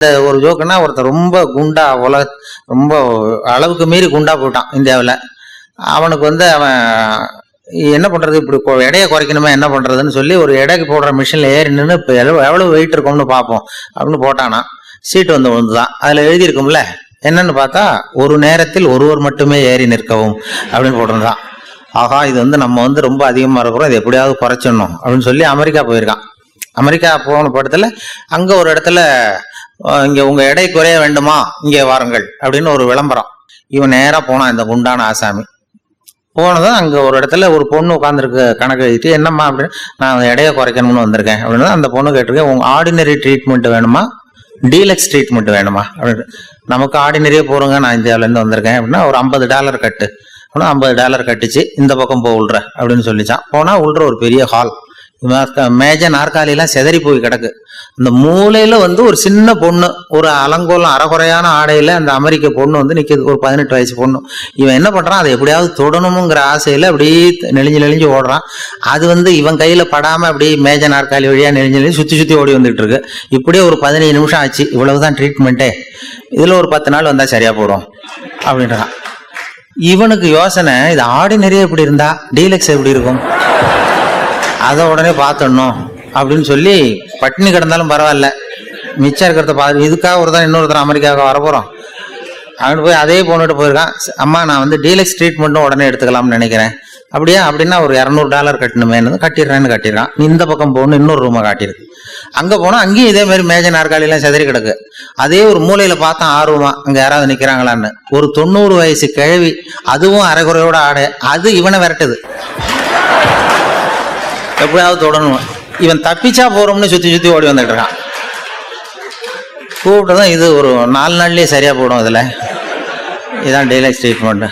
ஒரு ஜோக்குன்னா ஒருத்தர் ரொம்ப குண்டா ரொம்ப அளவுக்கு மீறி குண்டா போயிட்டான் இந்தியாவில். அவனுக்கு அவன் என்ன பண்றது, இப்படி எடையை குறைக்கணுமா என்ன பண்றதுன்னு சொல்லி ஒரு எடைக்கு போடுற மிஷின்ல ஏறி நின்று இப்போ எவ்வளவு வெயிட் இருக்கும்னு பார்ப்போம் அப்படின்னு போட்டானா. சீட்டு விழுந்துதான். அதுல எழுதியிருக்கும்ல என்னன்னு பார்த்தா, ஒரு நேரத்தில் ஒருவர் மட்டுமே ஏறி நிற்கவும் அப்படின்னு போட்டிருந்தான். ஆகா, இது நம்ம ரொம்ப அதிகமா இருக்கிறோம், இது எப்படியாவது குறைச்சிடணும் அப்படின்னு சொல்லி அமெரிக்கா போயிருக்கான். அமெரிக்கா போன படத்துல அங்க ஒரு இடத்துல இங்க உங்க எடை குறைய வேண்டுமா இங்கே வாருங்கள் அப்படின்னு ஒரு விளம்பரம். இவன் நேரா போனான் இந்த குண்டான ஆசாமி. போனதும் அங்க ஒரு இடத்துல ஒரு பொண்ணு உட்காந்துருக்கு கணக்கு எழுதிட்டு, என்னம்மா அப்படின்னு, நான் எடையை குறைக்கணும்னு வந்திருக்கேன் அப்படின்னு. அந்த பொண்ணு கேட்டிருக்கேன், உங்க ஆர்டினரி ட்ரீட்மெண்ட் வேணுமா டீலக்ஸ் ட்ரீட்மெண்ட் வேணுமா அப்படின்னு. நமக்கு ஆர்டினரியே போறோங்க, நான் இந்தியாவிலேருந்து வந்திருக்கேன் அப்படின்னா ஒரு $50 கட்டு அப்படின்னா $50 கட்டுச்சு, இந்த பக்கம் போ உள்ற அப்படின்னு சொல்லிச்சான். போனா உள்ற ஒரு பெரிய ஹால், மேஜ நாற்காலியெல்லாம் செதறி போய் கிடக்கு. அந்த மூலையில ஒரு சின்ன பொண்ணு, ஒரு அலங்கோலம் அறகுறையான ஆடையில அந்த அமெரிக்க பொண்ணு நிக்குது, ஒரு 18 வயசு பொண்ணு. இவன் என்ன பண்றான், அதை எப்படியாவது தொடணுங்கிற ஆசையில அப்படியே நெளிஞ்சு ஓடுறான். அது இவன் கையில படாம அப்படியே மேஜ நாற்காலி வழியா நெளிஞ்சு சுத்தி ஓடி வந்துட்டு இருக்கு. இப்படியே ஒரு 15 நிமிஷம் ஆச்சு. இவ்வளவுதான் ட்ரீட்மெண்ட்டே, இதுல ஒரு 10 நாள் வந்தா சரியா போடும் அப்படின்றான். இவனுக்கு யோசனை, இது ஆர்டினரியே இப்படி இருந்தா டீலக்ஸ் எப்படி இருக்கும், அதை உடனே பார்த்துடணும் அப்படின்னு சொல்லி பட்டினி கிடந்தாலும் பரவாயில்ல, மிச்சம் இருக்கிறத பார்த்து இதுக்காக ஒருத்தன் இன்னொருத்தர் அமெரிக்காவுக்கு வரப்போறோம் அப்படின்னு போய் அதே பொண்ணுட்டு போயிருக்கான். அம்மா, நான் டீலக்ஸ் ட்ரீட்மெண்ட்டும் உடனே எடுத்துக்கலாம்னு நினைக்கிறேன். அப்படின்னா ஒரு $200 கட்டணுமேனு கட்டிடுறான். இந்த பக்கம் போகணும், இன்னொரு ரூமை காட்டியிருக்கு. அங்க போனா அங்கேயும் இதே மாதிரி மேஜ நாற்காலியெல்லாம் செதறி கிடக்கு. அதே ஒரு மூலையில பார்த்தான் ஆர்வமா, அங்க யாராவது நிக்கிறாங்களான்னு. ஒரு 90 வயசு கிழவி, அதுவும் அரைகுறையோட ஆடை, அது இவனை விரட்டுது, எப்படியாவது தொடணும். இவன் தப்பிச்சா போறோம்னு சுத்தி ஓடி வந்துட்டு இருக்கான். கூப்பிட்டுதான் இது ஒரு 4 நாள்லயே சரியா போடும். இதுல இதான் டீலக்ஸ் ட்ரீட்மெண்ட்.